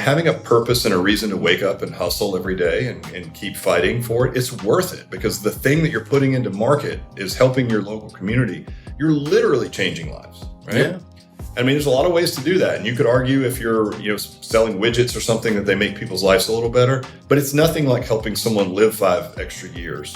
having a purpose and a reason to wake up and hustle every day and keep fighting for it, it's worth it because the thing that you're putting into market is helping your local community. You're literally changing lives, right? Yeah. I mean, there's a lot of ways to do that. And you could argue if you're, selling widgets or something that they make people's lives a little better, but it's nothing like helping someone live 5 extra years.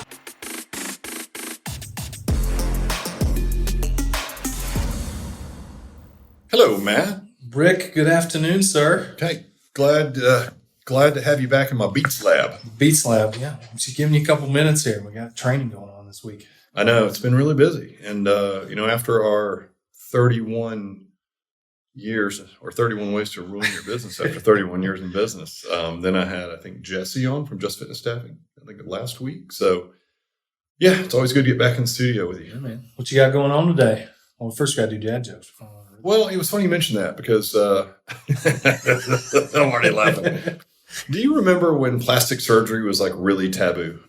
Hello, Matt. Rick, good afternoon, sir. Okay, glad to have you back in my Beats lab. Beats Lab, yeah. Just giving you a couple minutes here. We got training going on this week. I know, it's been really busy. And, after our 31 years or 31 ways to ruin your business after 31 years in business, then I had, Jesse on from Just Fitness Staffing, last week. So, yeah, it's always good to get back in the studio with you. Yeah, man. What you got going on today? Well, first we got to do dad jokes. Well, it was funny you mentioned that because I'm already laughing. Do you remember when plastic surgery was really taboo?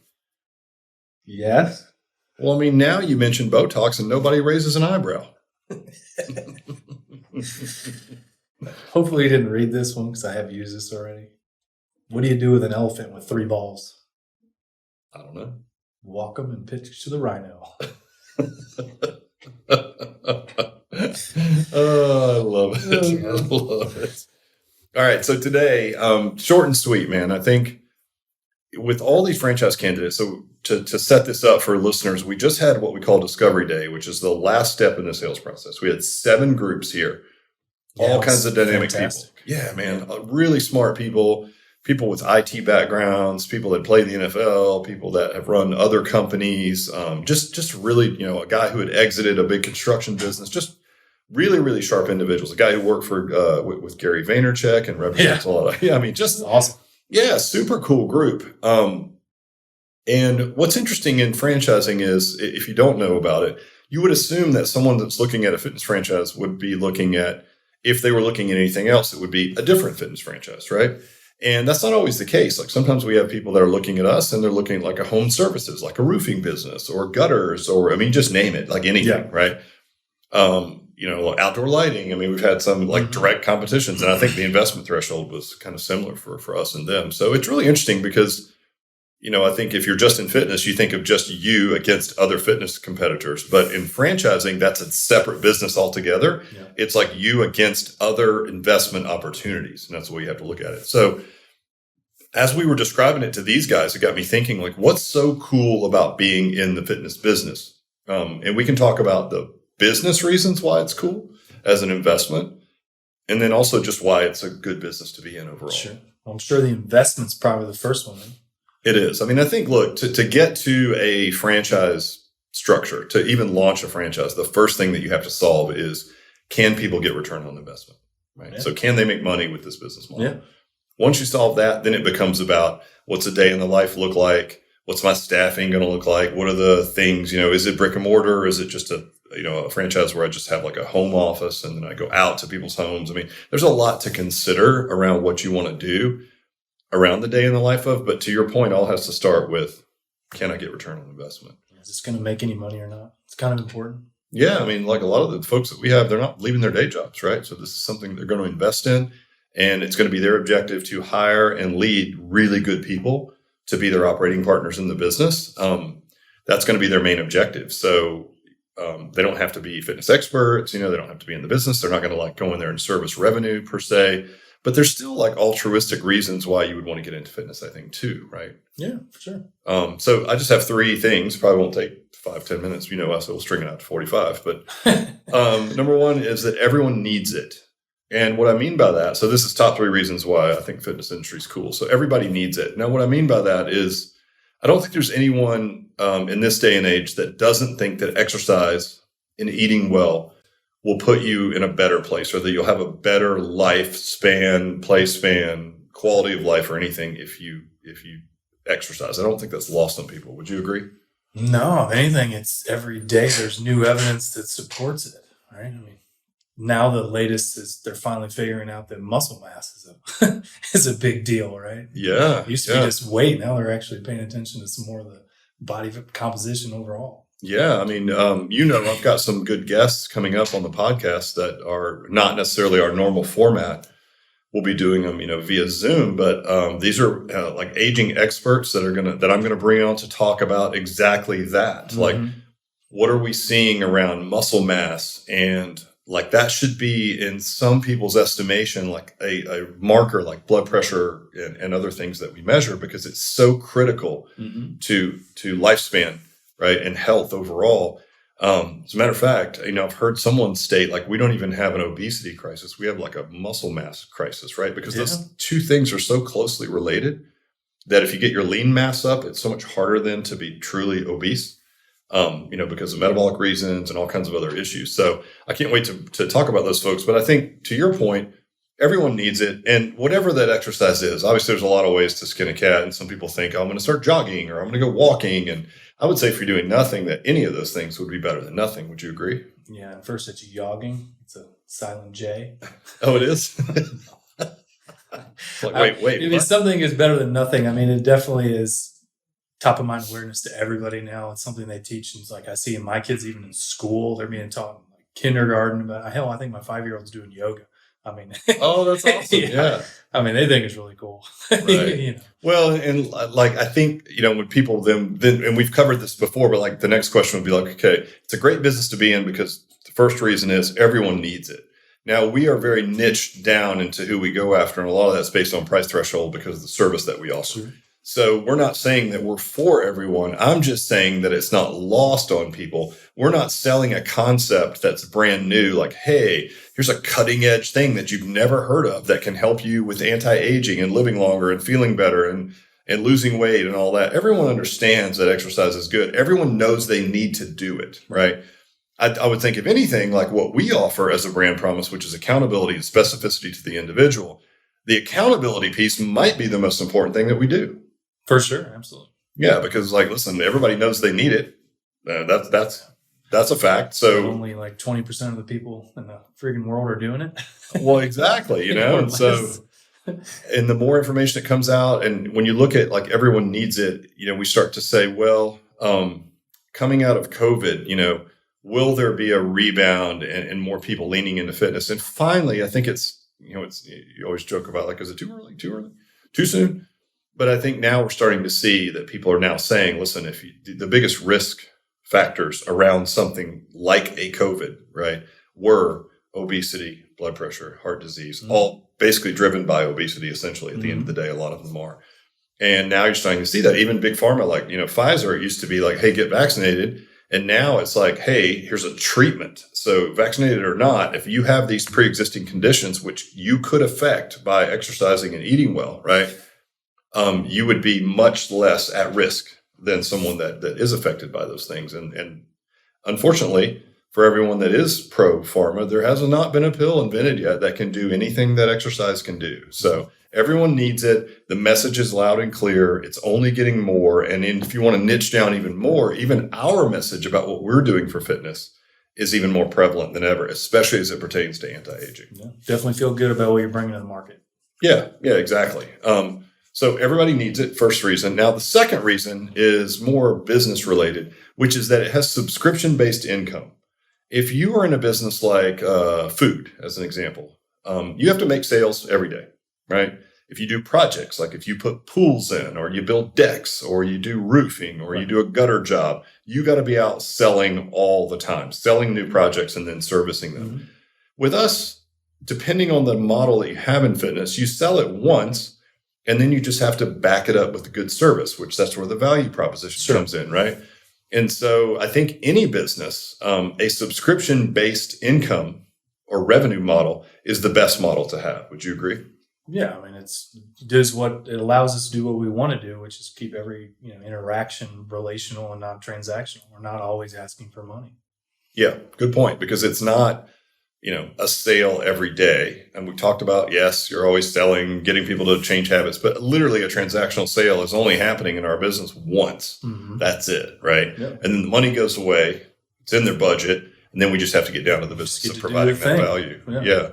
Yes. Well, I mean, now you mention Botox and nobody raises an eyebrow. Hopefully you didn't read this one because I have used this already. What do you do with an elephant with 3 balls? I don't know. Walk them and pitch to the rhino. Oh, I love it. I love it. All right. So today, short and sweet, man. I think with all these franchise candidates, so to set this up for listeners, we just had what we call Discovery Day, which is the last step in the sales process. We had 7 groups here, all kinds of dynamic fantastic people. Yeah, man. Really smart people with IT backgrounds, people that play the NFL, people that have run other companies, just really, a guy who had exited a big construction business, just really, really sharp individuals. A guy who worked for with Gary Vaynerchuk and represents a lot of, just awesome. Yeah, super cool group. And what's interesting in franchising is, if you don't know about it, you would assume that someone that's looking at a fitness franchise would be looking at, if they were looking at anything else, it would be a different fitness franchise, right? And that's not always the case. Sometimes we have people that are looking at us and they're looking at a home services, like a roofing business or gutters, or, just name it, anything, right? Outdoor lighting. We've had some direct competitions, and I think the investment threshold was kind of similar for us and them. So it's really interesting because, I think if you're just in fitness, you think of just you against other fitness competitors. But in franchising, that's a separate business altogether. Yeah. It's like you against other investment opportunities. And that's the way you have to look at it. So as we were describing it to these guys, it got me thinking, what's so cool about being in the fitness business? And we can talk about the business reasons why it's cool as an investment, and then also just why it's a good business to be in overall. Sure. Well, I'm sure the investment's probably the first one. It is. I think, look, to get to a franchise structure, to even launch a franchise, the first thing that you have to solve is, can people get return on investment, right? Yeah. So can they make money with this business model? Yeah. Once you solve that, then it becomes about, what's a day in the life look like? What's my staffing going to look like? What are the things, is it brick and mortar? Or is it just a franchise where I just have a home office and then I go out to people's homes? There's a lot to consider around what you want to do around the day in the life of, but to your point, all has to start with, can I get return on investment? Is this going to make any money or not? It's kind of important. Yeah. A lot of the folks that we have, they're not leaving their day jobs, right? So this is something they're going to invest in, and it's going to be their objective to hire and lead really good people to be their operating partners in the business. That's going to be their main objective. So they don't have to be fitness experts. They don't have to be in the business. They're not going to go in there and service revenue per se, but there's still altruistic reasons why you would want to get into fitness, I think, too, right? Yeah, for sure. So I just have 3 things. Probably won't take 5-10 minutes. Us, so we'll string it out to 45. But number 1 is that everyone needs it. And what I mean by that, so this is top 3 reasons why I think fitness industry is cool. So everybody needs it. Now, what I mean by that is, I don't think there's anyone in this day and age that doesn't think that exercise and eating well will put you in a better place, or that you'll have a better lifespan, play span, quality of life, or anything if you exercise. I don't think that's lost on people. Would you agree? No, if anything, it's every day there's new evidence that supports it, right? Now the latest is they're finally figuring out that muscle mass is a big deal, right? Yeah. It used to be just weight. Now they're actually paying attention to some more of the body composition overall. Yeah. I've got some good guests coming up on the podcast that are not necessarily our normal format. we'll be doing them, via Zoom. But these are like aging experts that I'm gonna bring on to talk about exactly that. Mm-hmm. Like, what are we seeing around muscle mass? And like that should be, in some people's estimation, like a marker like blood pressure and other things that we measure, because it's so critical to lifespan, right, and health overall. As a matter of fact, I've heard someone state, like, we don't even have an obesity crisis. We have like a muscle mass crisis, right? Because those two things are so closely related that if you get your lean mass up, it's so much harder then to be truly obese, because of metabolic reasons and all kinds of other issues. So I can't wait to talk about those folks. But I think, to your point, everyone needs it. And whatever that exercise is, obviously there's a lot of ways to skin a cat. And some people think, oh, I'm going to start jogging, or I'm going to go walking. And I would say, if you're doing nothing, that any of those things would be better than nothing. Would you agree? Yeah. At first it's jogging. It's a silent J. Oh, it is? Like, wait. If something is better than nothing, I mean, it definitely is top of mind awareness to everybody now. It's something they teach. And it's like, I see in my kids, even in school, they're being taught in like kindergarten about, hell, I think my 5-year-old's doing yoga. I mean, oh, that's awesome. Yeah. I mean, they think it's really cool. Right. Well, and like, I think, when people then, and we've covered this before, but like the next question would be like, okay, it's a great business to be in, because the first reason is everyone needs it. Now, we are very niched down into who we go after, and a lot of that's based on price threshold because of the service that we offer. Sure. So we're not saying that we're for everyone. I'm just saying that it's not lost on people. We're not selling a concept that's brand new, like, hey, here's a cutting edge thing that you've never heard of that can help you with anti-aging and living longer and feeling better and losing weight and all that. Everyone understands that exercise is good. Everyone knows they need to do it, right? I would think, if anything, like what we offer as a brand promise, which is accountability and specificity to the individual, the accountability piece might be the most important thing that we do. For sure. Absolutely. Yeah. Because, like, listen, everybody knows they need it. That's a fact. So only like 20% of the people in the freaking world are doing it. Well, exactly. And so, and the more information that comes out, and when you look at like everyone needs it, we start to say, well, coming out of COVID, will there be a rebound and more people leaning into fitness? And finally, I think it's, you always joke about, like, is it too early, too soon? But I think now we're starting to see that people are now saying, listen, the biggest risk factors around something like a COVID, right, were obesity, blood pressure, heart disease, all basically driven by obesity, essentially. At the end of the day, a lot of them are. And now you're starting to see that even big pharma, like, Pfizer, it used to be like, hey, get vaccinated. And now it's like, hey, here's a treatment. So vaccinated or not, if you have these pre-existing conditions, which you could affect by exercising and eating well, right, you would be much less at risk than someone that is affected by those things. And unfortunately, for everyone that is pro-pharma, there has not been a pill invented yet that can do anything that exercise can do. So everyone needs it. The message is loud and clear. It's only getting more. And if you want to niche down even more, even our message about what we're doing for fitness is even more prevalent than ever, especially as it pertains to anti-aging. Yeah, definitely feel good about what you're bringing to the market. Yeah, exactly. So everybody needs it, first reason. Now, the second reason is more business related, which is that it has subscription-based income. If you are in a business like food, as an example, you have to make sales every day, right? If you do projects, like if you put pools in, or you build decks, or you do roofing, or you do a gutter job, you got to be out selling all the time, selling new projects and then servicing them. Mm-hmm. With us, depending on the model that you have in fitness, you sell it once, and then you just have to back it up with a good service, which that's where the value proposition comes in, right? And so I think any business, a subscription-based income or revenue model is the best model to have. Would you agree? Yeah, I mean, it allows us to do what we want to do, which is keep every interaction relational and not transactional. We're not always asking for money. Yeah, good point, because it's not a sale every day. And we talked about, yes, you're always selling, getting people to change habits, but literally a transactional sale is only happening in our business once. Mm-hmm. That's it, right? Yep. And then the money goes away. It's in their budget. And then we just have to get down to the business of providing that value. Yeah.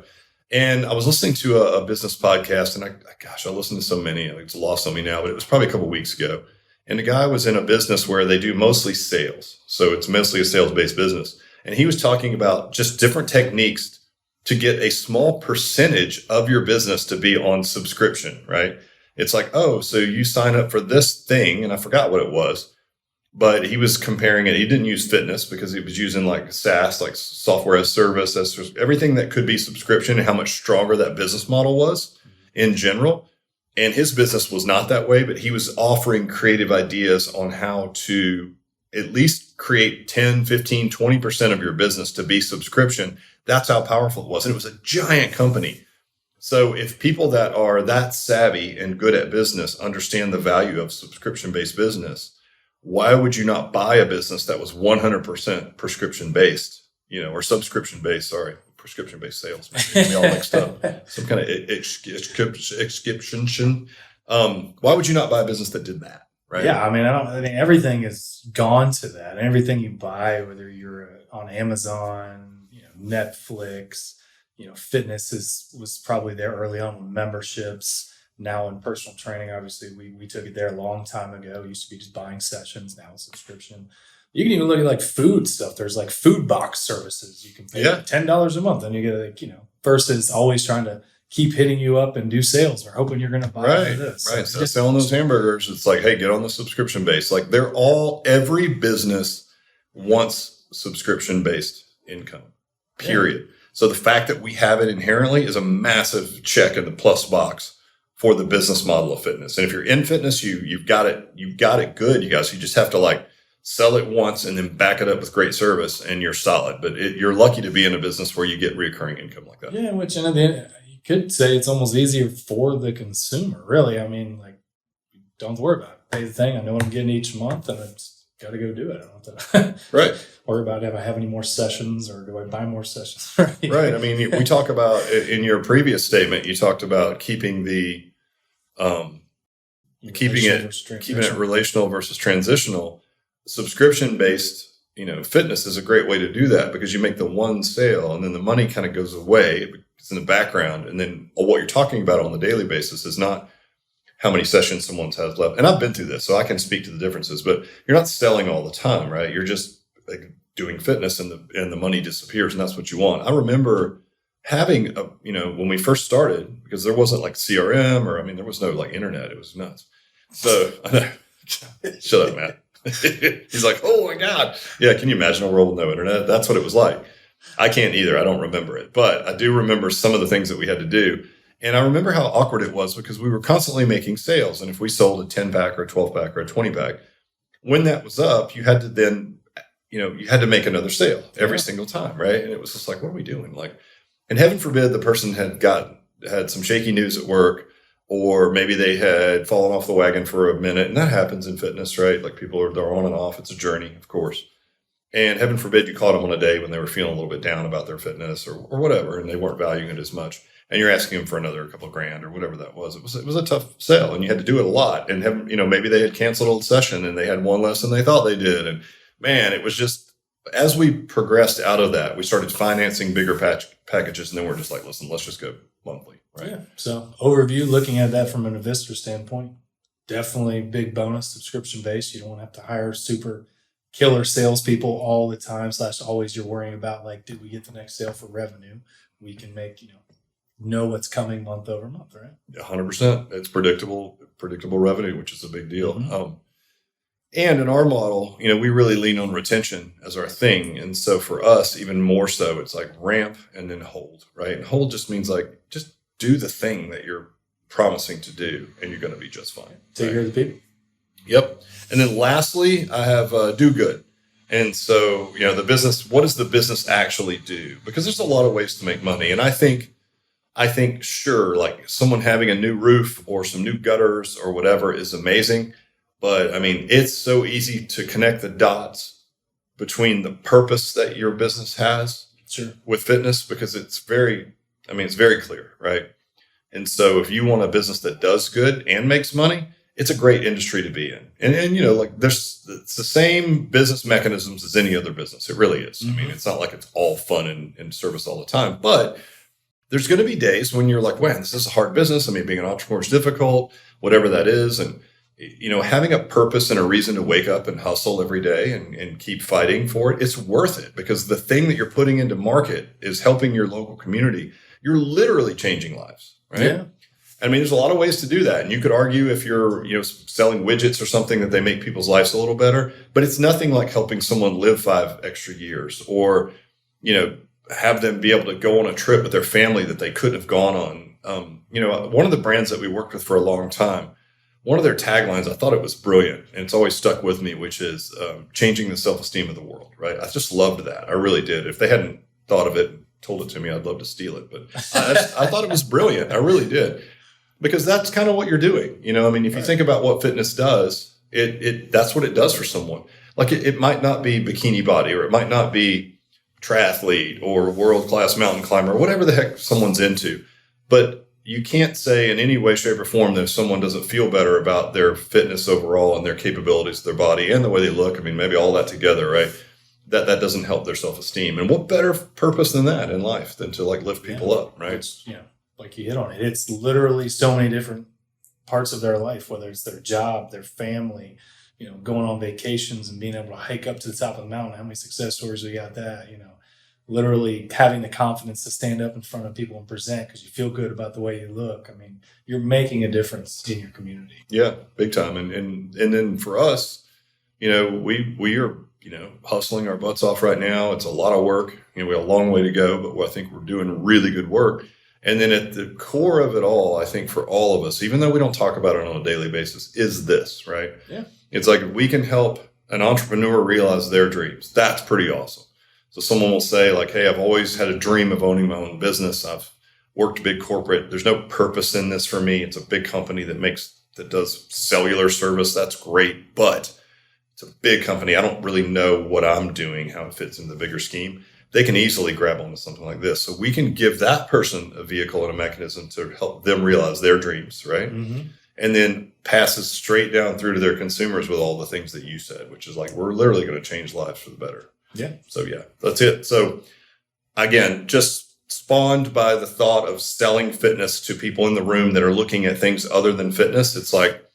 And I was listening to a business podcast, and I listened to so many, it's lost on me now, but it was probably a couple of weeks ago. And the guy was in a business where they do mostly sales. So it's mostly a sales-based business. And he was talking about just different techniques to get a small percentage of your business to be on subscription, right? It's like, oh, so you sign up for this thing, and I forgot what it was, but he was comparing it. He didn't use fitness because he was using like SaaS, like software as service, as everything that could be subscription, and how much stronger that business model was in general. And his business was not that way, but he was offering creative ideas on how to at least create 10, 15, 20% of your business to be subscription. That's how powerful it was. And it was a giant company. So if people that are that savvy and good at business understand the value of subscription-based business, why would you not buy a business that was 100% prescription-based, or subscription-based, prescription-based sales? Maybe all mixed up. Some kind of exception. Why would you not buy a business that did that? Right? Yeah, I mean, everything has gone to that. Everything you buy, whether you're on Amazon, Netflix, fitness was probably there early on with memberships. Now in personal training, obviously we took it there a long time ago. It used to be just buying sessions, now a subscription. You can even look at like food stuff. There's like food box services. You can pay $10 a month and you get versus always trying to keep hitting you up and do sales or hoping you're going to buy this. Right. So selling those hamburgers, it's like, hey, get on the subscription base. Like every business wants subscription based income, period. Yeah. So the fact that we have it inherently is a massive check in the plus box for the business model of fitness. And if you're in fitness, you've got it good, you guys. You just have to like sell it once and then back it up with great service and you're solid. But you're lucky to be in a business where you get recurring income like that. Yeah, which at the end, you could say it's almost easier for the consumer, really. I mean, like, don't have to worry about it. Pay the thing. I know what I'm getting each month and I just got to go do it. I don't have to worry about if I have any more sessions or do I buy more sessions. Right. I mean, we talk about in your previous statement, you talked about keeping it relational versus transitional. Subscription based, fitness is a great way to do that because you make the one sale and then the money kind of goes away. It's in the background. And then what you're talking about on the daily basis is not how many sessions someone has left. And I've been through this, so I can speak to the differences, but you're not selling all the time, right? You're just like doing fitness and the money disappears and that's what you want. I remember having when we first started, because there wasn't like CRM there was no like internet. It was nuts. So shut up, Matt. He's like, oh my God. Yeah. Can you imagine a world with no internet? That's what it was like. I can't either. I don't remember it, but I do remember some of the things that we had to do. And I remember how awkward it was because we were constantly making sales. And if we sold a 10 pack or a 12 pack or a 20 pack, when that was up, you had to then, you had to make another sale every single time. Right. And it was just like, what are we doing? Like, and heaven forbid the person had some shaky news at work, or maybe they had fallen off the wagon for a minute. And that happens in fitness, right? Like they're on and off. It's a journey, of course. And heaven forbid you caught them on a day when they were feeling a little bit down about their fitness or whatever, and they weren't valuing it as much. And you're asking them for another couple of grand or whatever that was. It was a tough sale, and you had to do it a lot. And maybe they had canceled a session and they had one less than they thought they did. And man, it was just, as we progressed out of that, we started financing bigger packages, and then we're just like, listen, let's just go monthly, right? Yeah. So overview, looking at that from an investor standpoint, definitely big bonus, subscription based. You don't have to hire super killer salespeople all the time / always you're worrying about like, did we get the next sale for revenue? We can make, know what's coming month over month, right? 100%. It's predictable revenue, which is a big deal. Mm-hmm. And in our model, we really lean on retention as our thing. And so for us, even more so, it's like ramp and then hold, right? And hold just means like, just do the thing that you're promising to do and you're going to be just fine. Take care of the people. Yep. And then lastly, I have do good. And so, the business, what does the business actually do? Because there's a lot of ways to make money. And I think sure, like someone having a new roof or some new gutters or whatever is amazing. But it's so easy to connect the dots between the purpose that your business has with fitness, because it's very clear, right? And so if you want a business that does good and makes money, it's a great industry to be in. And it's the same business mechanisms as any other business. It really is. Mm-hmm. It's not like it's all fun and service all the time, but there's going to be days when you're like, man, this is a hard business. Being an entrepreneur is difficult, whatever that is. And having a purpose and a reason to wake up and hustle every day and keep fighting for it, it's worth it, because the thing that you're putting into market is helping your local community. You're literally changing lives, right? Yeah. I mean, there's a lot of ways to do that. And you could argue if you're, selling widgets or something that they make people's lives a little better, but it's nothing like helping someone live 5 extra years, or, have them be able to go on a trip with their family that they couldn't have gone on. One of the brands that we worked with for a long time, one of their taglines, I thought it was brilliant, and it's always stuck with me, which is changing the self-esteem of the world, right? I just loved that. I really did. If they hadn't thought of it and told it to me, I'd love to steal it. But I thought it was brilliant. I really did. Because that's kind of what you're doing. If you think about what fitness does, that's what it does for someone. Like it might not be bikini body, or it might not be triathlete or world-class mountain climber, or whatever the heck someone's into. But you can't say in any way, shape, or form that if someone doesn't feel better about their fitness overall and their capabilities of their body and the way they look, maybe all that together, right? That doesn't help their self-esteem. And what better purpose than that in life than to lift people up, right? Like you hit on it. It's literally so many different parts of their life, whether it's their job, their family, going on vacations and being able to hike up to the top of the mountain. How many success stories we got that, literally having the confidence to stand up in front of people and present because you feel good about the way you look. You're making a difference in your community. Yeah, big time. And then for us, we are, hustling our butts off right now. It's a lot of work. We have a long way to go, but I think we're doing really good work. And then at the core of it all, I think for all of us, even though we don't talk about it on a daily basis, is this, right? Yeah. It's like we can help an entrepreneur realize their dreams. That's pretty awesome. So someone will say like, hey, I've always had a dream of owning my own business. I've worked big corporate. There's no purpose in this for me. It's a big company that does cellular service. That's great, but it's a big company. I don't really know what I'm doing, how it fits in the bigger scheme. They can easily grab onto something like this. So we can give that person a vehicle and a mechanism to help them realize their dreams, right? Mm-hmm. And then passes straight down through to their consumers with all the things that you said, which is like, we're literally going to change lives for the better. Yeah. So yeah, that's it. So again, just spawned by the thought of selling fitness to people in the room that are looking at things other than fitness. It's like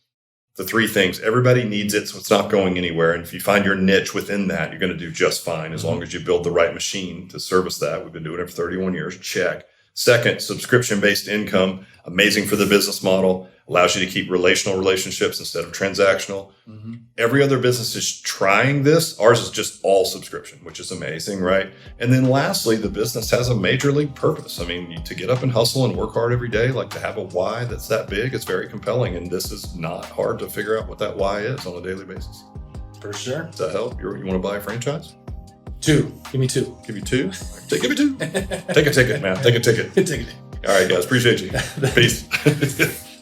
the 3 things. Everybody needs it, so it's not going anywhere. And if you find your niche within that, you're going to do just fine as long as you build the right machine to service that. We've been doing it for 31 years. Check. Second, subscription-based income, amazing for the business model, allows you to keep relational relationships instead of transactional. Mm-hmm. Every other business is trying this. Ours is just all subscription, which is amazing, right? And then lastly, the business has a major league purpose. To get up and hustle and work hard every day, like to have a why that's that big, it's very compelling. And this is not hard to figure out what that why is on a daily basis. For sure. Does that help? You want to buy a franchise? 2. Give me 2. Give you 2? Give me 2. Take a ticket, man. Take a ticket. Take a ticket. All right, guys. Appreciate you. Peace.